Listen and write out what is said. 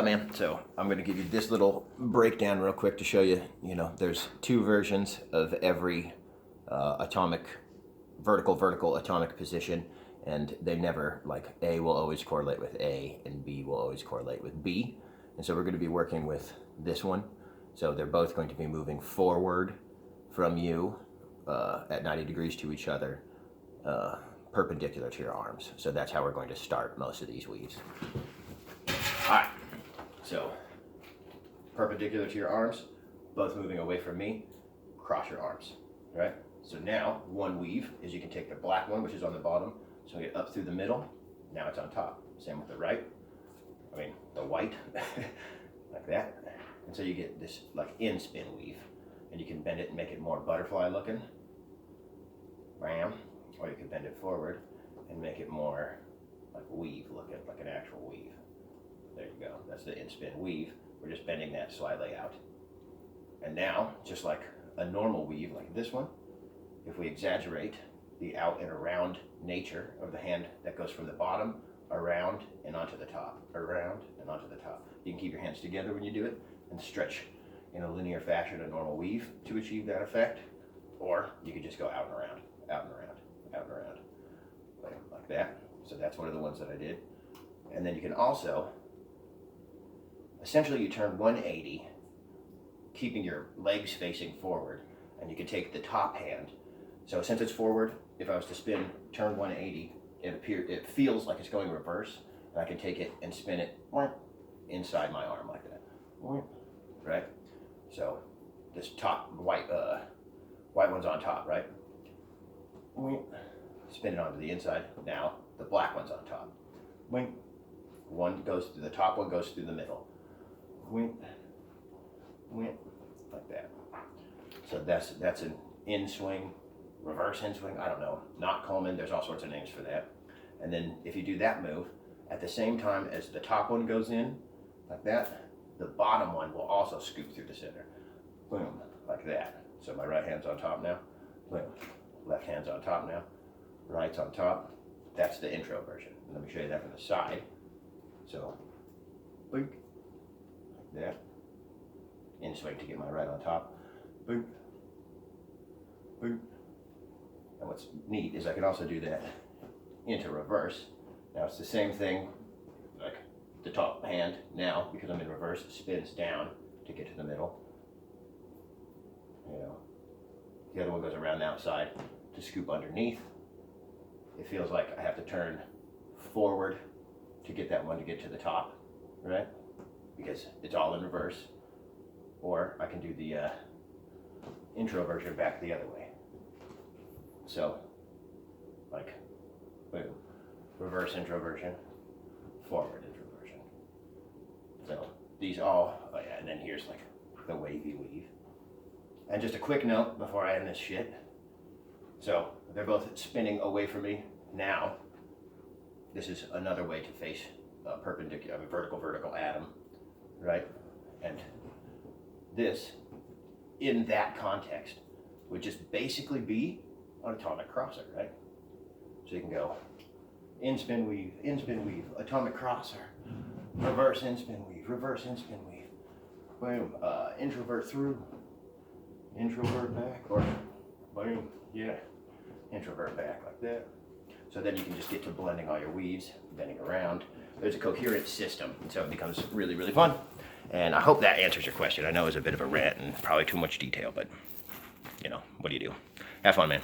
Man, so I'm going to give you this little breakdown real quick to show you, there's two versions of every atomic, vertical atomic position, and they never, like, A will always correlate with A, and B will always correlate with B. And so we're going to be working with this one. So they're both going to be moving forward from you at 90 degrees to each other, perpendicular to your arms. So that's how we're going to start most of these weaves. All right. So, perpendicular to your arms, both moving away from me, cross your arms, right? So now, one weave is you can take the black one, which is on the bottom, so we get up through the middle, now it's on top. Same with the the white, like that. And so you get this like in-spin weave, and you can bend it and make it more butterfly looking, bam, or you can bend it forward and make it more like weave looking, like an actual weave. There you go. That's the in-spin weave. We're just bending that slightly out. And now, just like a normal weave like this one, if we exaggerate the out and around nature of the hand that goes from the bottom, around, and onto the top, around, and onto the top. You can keep your hands together when you do it and stretch in a linear fashion a normal weave to achieve that effect. Or you could just go out and around, out and around, out and around, like that. So that's one of the ones that I did. And then you can also, essentially you turn 180, keeping your legs facing forward, and you can take the top hand. So since it's forward, if I was to spin, turn 180, it feels like it's going reverse, and I can take it and spin it inside my arm like that, right? So this top white one's on top, right? Spin it onto the inside. Now the black one's on top. One goes through the top, one goes through the middle. Like that. So that's an in swing, reverse in swing, I don't know, not Coleman, there's all sorts of names for that. And then if you do that move, at the same time as the top one goes in, like that, the bottom one will also scoop through the center. Boom, like that. So my right hand's on top now, boom, left hand's on top now, right's on top. That's the intro version. And let me show you that from the side. So, boink. That in swing to get my right on top, boop, boop. And what's neat is I can also do that into reverse. Now it's the same thing, like the top hand now, because I'm in reverse, spins down to get to the middle. The other one goes around the outside to scoop underneath. It feels like I have to turn forward to get that one to get to the top, right? Because it's all in reverse. Or I can do the intro version back the other way. So, like, boom, reverse intro version, forward intro version. So these all, and then here's like the wavy weave. And just a quick note before I end this shit. So they're both spinning away from me now. This is another way to face a perpendicular, vertical atom. Right? And this, in that context, would just basically be an atomic crosser, right? So you can go in-spin weave, atomic crosser, reverse in-spin weave, reverse in-spin weave, boom, introvert through, introvert back, or boom, yeah, introvert back like that. So then you can just get to blending all your weaves, bending around. There's a coherent system, and so it becomes really, really fun. And I hope that answers your question. I know it was a bit of a rant and probably too much detail, but, what do you do? Have fun, man.